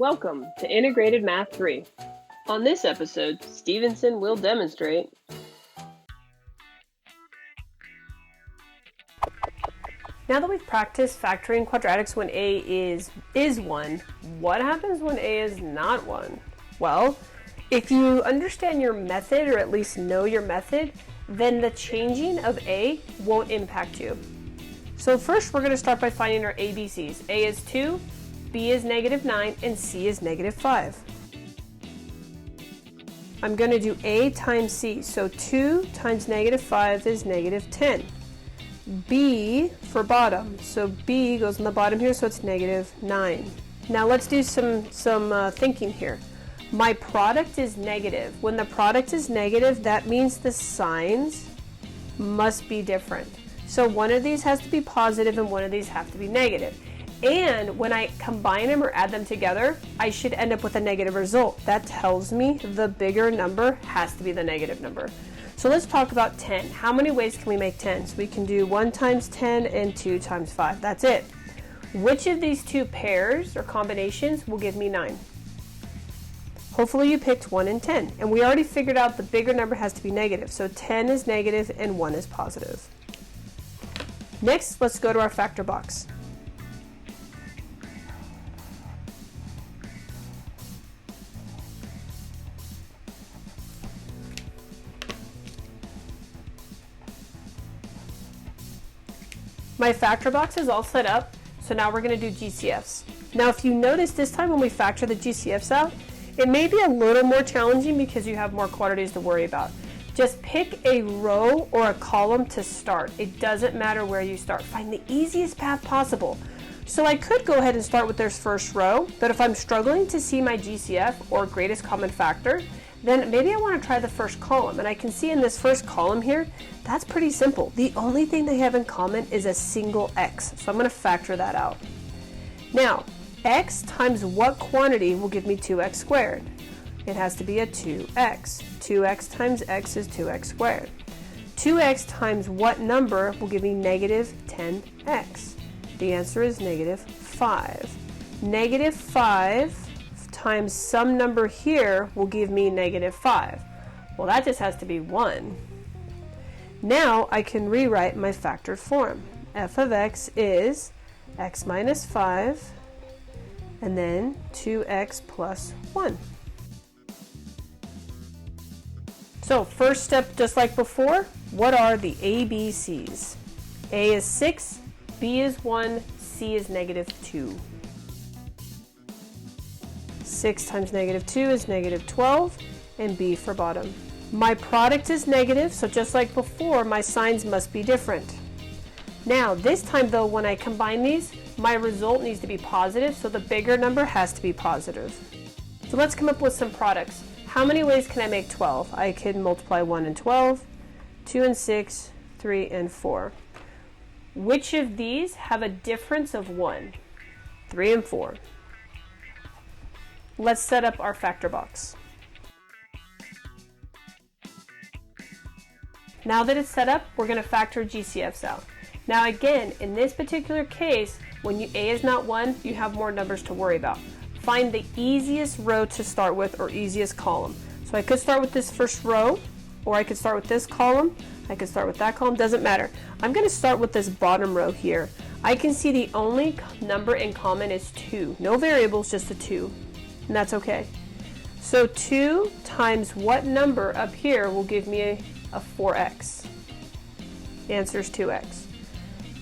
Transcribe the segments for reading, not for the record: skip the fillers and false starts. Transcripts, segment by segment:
Welcome to Integrated Math 3. On this episode, Stevenson will demonstrate now that we've practiced factoring quadratics when a is 1, what happens when a is not 1? Well, if you understand your method, or at least know your method, then the changing of a won't impact you. So first we're going to start by finding our ABCs. A is 2, B is -9, and C is -5. I'm going to do A times C, so 2 times -5 is -10. B for bottom, so B goes on the bottom here, so it's -9. Now let's do some thinking here. My product is negative. When the product is negative, that means the signs must be different. So one of these has to be positive and one of these have to be negative. And when I combine them or add them together, I should end up with a negative result. That tells me the bigger number has to be the negative number. So let's talk about 10. How many ways can we make 10? So we can do 1 times 10 and 2 times 5. That's it. Which of these two pairs or combinations will give me 9? Hopefully you picked 1 and 10. And we already figured out the bigger number has to be negative. So 10 is negative and 1 is positive. Next, let's go to our factor box. My factor box is all set up, so now we're going to do GCFs. Now if you notice this time when we factor the GCFs out, it may be a little more challenging because you have more quantities to worry about. Just pick a row or a column to start. It doesn't matter where you start. Find the easiest path possible. So I could go ahead and start with this first row, but if I'm struggling to see my GCF or greatest common factor, then maybe I want to try the first column. And I can see in this first column here, that's pretty simple. The only thing they have in common is a single x. So I'm going to factor that out. Now, x times what quantity will give me 2x squared? It has to be a 2x. 2x times x is 2x squared. 2x times what number will give me -10x? The answer is -5. -5 times some number here will give me -5. Well, that just has to be 1. Now I can rewrite my factored form. F of x is x minus 5 and then 2x plus 1. So first step, just like before, what are the ABCs? A is 6, B is 1, C is -2. 6 times -2 is -12, and B for bottom. My product is negative, so just like before, my signs must be different. Now, this time though, when I combine these, my result needs to be positive, so the bigger number has to be positive. So let's come up with some products. How many ways can I make 12? I can multiply 1 and 12, 2 and 6, 3 and 4. Which of these have a difference of 1? 3 and 4. Let's set up our factor box. Now that it's set up, we're going to factor GCFs out. Now again, in this particular case, when A is not 1, you have more numbers to worry about. Find the easiest row to start with or easiest column. So I could start with this first row, or I could start with this column, I could start with that column, doesn't matter. I'm going to start with this bottom row here. I can see the only number in common is 2. No variables, just a 2. And that's okay. So 2 times what number up here will give me a 4x? The answer is 2x.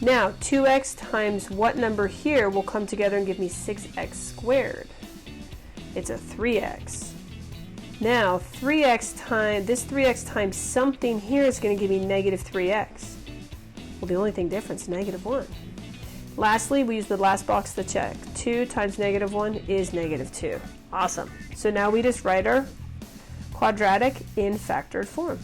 Now 2x times what number here will come together and give me 6x squared? It's a 3x. Now 3x times something here is going to give me -3x. Well, the only thing different is -1. Lastly, we use the last box to check. 2 times -1 is -2. Awesome. So now we just write our quadratic in factored form.